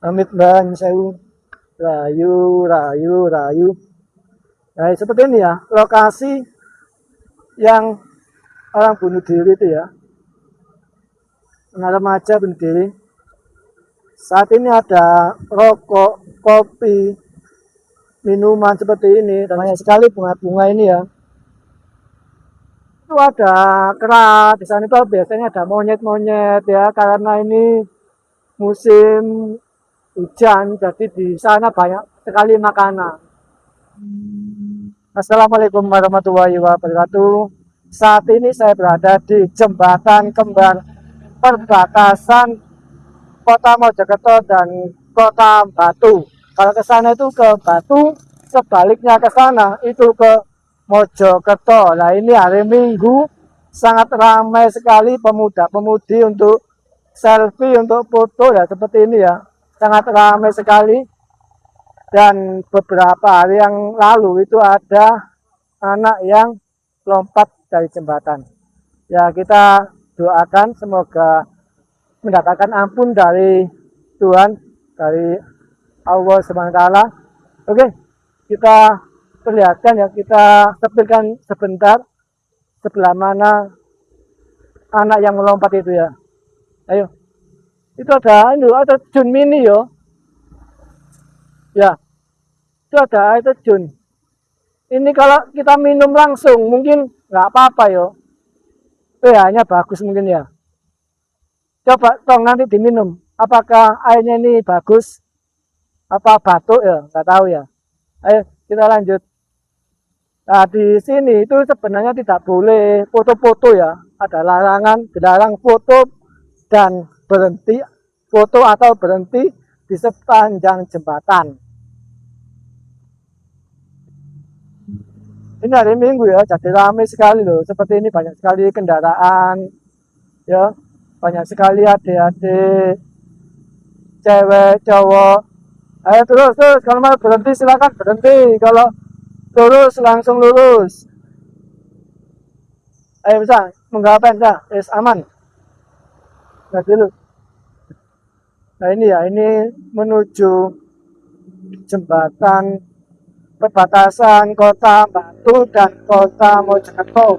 Amit Bang Sewu, rayu, rayu, rayu. Nah, seperti ini ya, lokasi yang orang bunuh diri itu ya. Anak remaja bunuh diri. Saat ini ada rokok, kopi, minuman seperti ini, dan banyak sekali bunga-bunga ini ya. Itu ada kera, di sana itu biasanya ada monyet-monyet ya, karena ini musim hujan, jadi di sana banyak sekali makanan. Assalamualaikum warahmatullahi wabarakatuh. Saat ini saya berada di jembatan kembar perbatasan Kota Mojokerto dan Kota Batu. Kalau ke sana itu ke Batu, sebaliknya ke sana itu ke Mojokerto. Nah, ini hari Minggu sangat ramai sekali pemuda-pemudi untuk selfie, untuk foto ya, seperti ini ya. Sangat ramai sekali. Dan beberapa hari yang lalu itu ada anak yang lompat dari jembatan. Ya, kita doakan semoga mendapatkan ampun dari Tuhan, dari Allah SWT. Oke, kita perlihatkan ya, kita sepilkan sebentar sebelah mana anak yang melompat itu ya. Ayo, itu ada Jun mini yo. Ya, itu ada air terjun. Ini kalau kita minum langsung mungkin nggak apa-apa yo. pH-nya bagus mungkin ya. Coba tong nanti diminum. Apakah airnya ini bagus? Apa batuk ya? Nggak tahu ya. Ayo kita lanjut. Nah, di sini itu sebenarnya tidak boleh foto-foto ya. Ada larangan, dilarang foto dan berhenti foto atau berhenti di sepanjang jembatan. Ini hari Minggu ya, jadi ramai sekali loh. Seperti ini banyak sekali kendaraan, ya, banyak sekali adik-adik, cewek, cowok. Ayo terus, kalau mau berhenti silakan berhenti. Kalau lurus langsung lurus. Ayo bisa, menggapain dah, aman. Nggak dulu. Nah ini ya, ini menuju jembatan perbatasan Kota Batu dan Kota Mojokerto.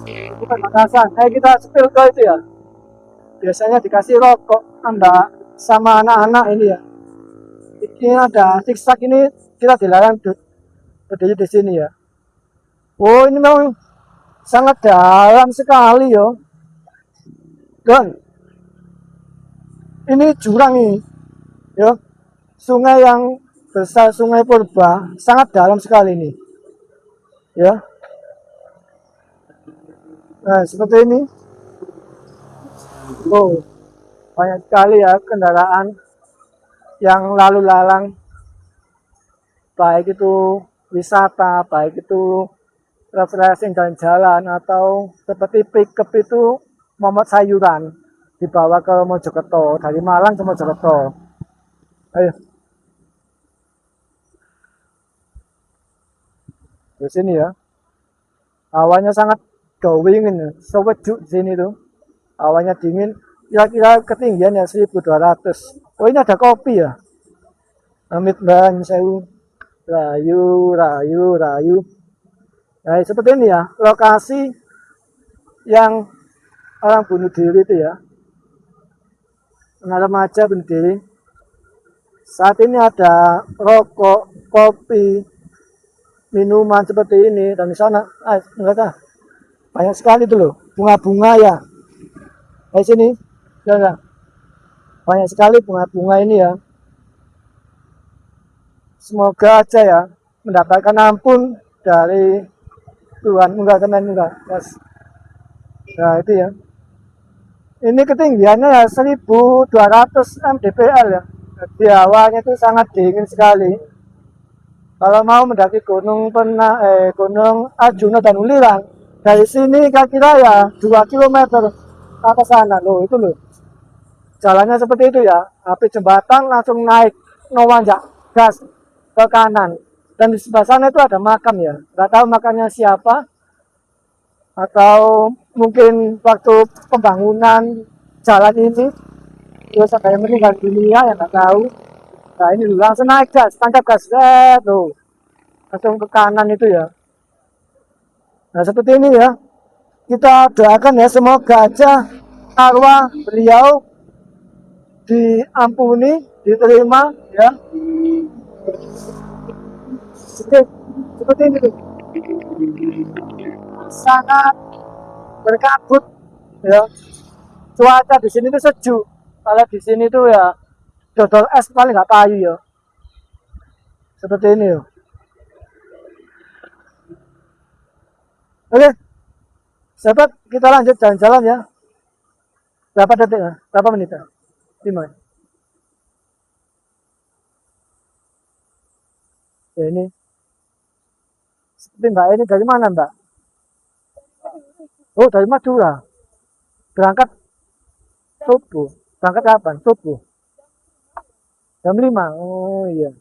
Itu perbatasan. Kita spill ke itu ya. Biasanya dikasih rokok anda sama anak-anak ini ya. Ini ada zigzag, ini kita dilarang berdiri di sini ya. Oh, ini memang sangat dalam sekali yo. Dan ini jurang ini, ya. Sungai yang besar, Sungai Purba, sangat dalam sekali ini, ya. Nah, seperti ini. Oh, banyak sekali ya kendaraan yang lalu lalang, baik itu wisata, baik itu refreshing jalan-jalan, atau seperti pick-up itu momot sayuran dibawa ke Mojokerto, dari Malang ke Mojokerto. Ayo. Di sini ya. Hawanya sangat dingin, sejuk di sini tuh. Hawanya dingin, kira-kira ketinggian ya 1200. Oh, ini ada kopi ya. Amit Bang Sewu, rayu, rayu, rayu. Nah, seperti ini ya, lokasi yang orang bunuh diri itu ya. Anak remaja bunuh diri. Saat ini ada rokok, kopi, minuman seperti ini, dan di sana mereka banyak sekali itu loh, bunga-bunga ya. Di sini ya, banyak sekali bunga-bunga ini ya. Semoga aja ya mendapatkan ampun dari Tuhan. Enggak. Yes. Nah itu ya, ini ketinggiannya ya 1200 mdpl ya. Di awalnya itu sangat dingin sekali. Kalau mau mendaki Gunung Arjuna dan Ulirang, dari sini kira-kira ya 2 km ke sana loh, itu loh. Jalannya seperti itu ya, habis jembatan langsung naik, nanjak gas ke kanan. Dan di sebelah sana itu ada makam ya, nggak tahu makamnya siapa, atau mungkin waktu pembangunan jalan ini Terus ada yang meninggal dunia yang nggak tahu. Nah ini dulu langsung naik gas, tancap gas, tuh langsung ke kanan itu ya. Nah seperti ini ya, kita doakan ya semoga aja arwah beliau diampuni, diterima ya. Seperti ini tuh. Sangat berkabut ya. Cuaca di sini tuh sejuk. Kalau di sini tuh ya dodol es paling nggak payu ya. Seperti ini ya. Oke, sahabat kita lanjut jalan-jalan ya. Berapa detik ya? Berapa menit ya? 5. Ya ini. Seperti Mbak ini dari mana Mbak? Oh dari Madura. Berangkat subuh. Berangkat kapan? Subuh. Jam 5. Oh iya.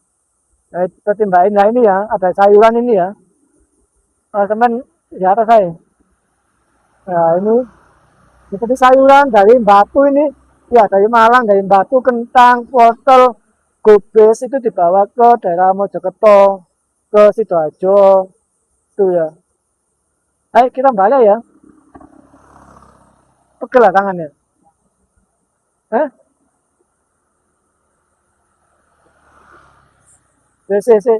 Seperti Mbak Ina ini ya, ada sayuran ini ya. Teman di atas saya. Nah ini seperti sayuran dari Batu ini. Ya dari Malang, dari Batu, kentang, wortel, gobes itu dibawa ke daerah Mojokerto, ke Sidoarjo. Itu ya. Ayo kita balik ya. Pegel lah tangannya. Eh? Si.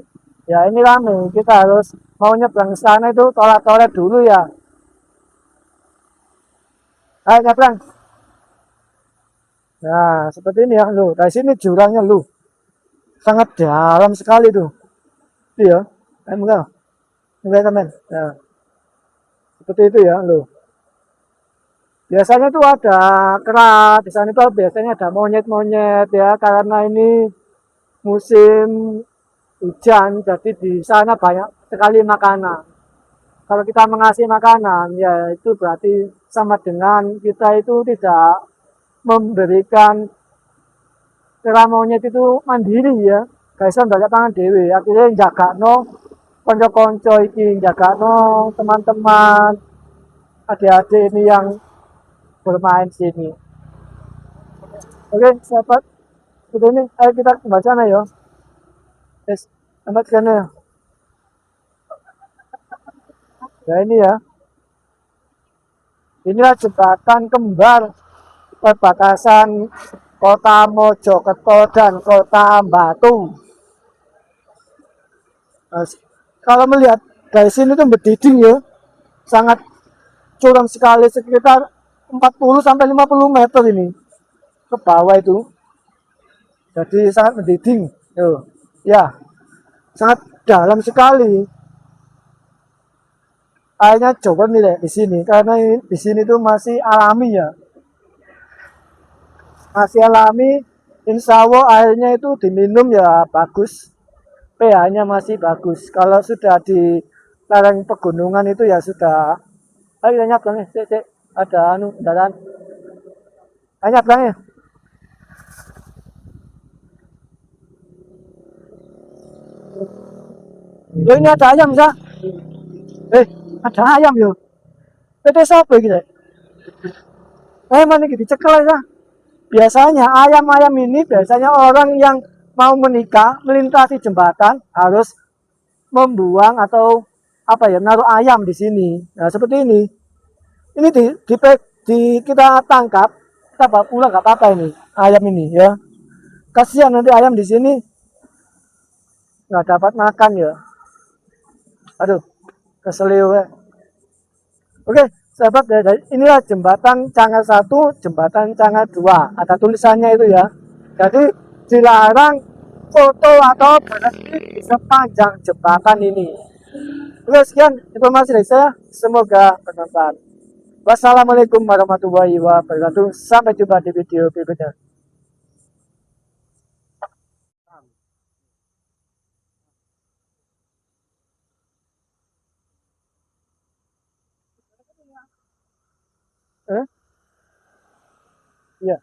Ya ini rame. Kita harus mau nyebrang sana itu tolak-tolak dulu ya. Ayo nyebrang. Nah, seperti ini ya lu. Dari sini jurangnya lu. Sangat dalam sekali tuh. Iya. Enggak. Enggak teman. Nah, seperti itu ya lu. Biasanya tuh ada kera. Di sana tuh biasanya ada monyet-monyet ya. Karena ini musim hujan. Jadi di sana banyak sekali makanan. Kalau kita mengasih makanan, ya itu berarti sama dengan kita itu tidak memberikan kera monyet itu mandiri ya. Kaisan banyak tangan dewi. Akhirnya jaga no konco-konco iki jaga no teman-teman adik-adik ini yang bermain sini. Oke, sahabat. Seperti ini, ayo kita baca sana ya. Yes, tempat sana ya. Ya ini ya. Inilah jembatan kembar perbatasan Kota Mojokerto dan Kota Batu. Nah, kalau melihat dari sini tuh berdiding ya, sangat curam sekali sekitar 40 sampai 50 meter ini ke bawah itu. Jadi sangat mendiding. Tuh. Ya, sangat dalam sekali. Airnya coba nih deh di sini karena di sini tuh masih alami ya. Masih alami, insya Allah airnya itu diminum ya bagus. pH-nya masih bagus. Kalau sudah di lereng pegunungan itu ya sudah. Ayo kita nyabrang nih, cek. Ada anu kendaraan. Ayo nyabrang ya. Yo ini ada ayam sa. Ada ayam yo. PT siapa gitu? Mana gitu dicekel ya. Biasanya ayam-ayam ini biasanya orang yang mau menikah melintasi jembatan harus membuang atau apa ya naruh ayam di sini. Nah seperti ini. Ini kita tangkap, kita bawa pulang nggak apa-apa ini ayam ini ya. Kasihan nanti ayam di sini nggak dapat makan ya. Aduh, keseliu ya. Oke, sahabat, inilah jembatan Canggar 1, jembatan Canggar 2. Ada tulisannya itu ya. Jadi dilarang foto atau berhenti di sepanjang jembatan ini. Oke, sekian informasi dari saya. Semoga bermanfaat. Wassalamualaikum warahmatullahi wabarakatuh. Sampai jumpa di video berikutnya. Eh? Iya.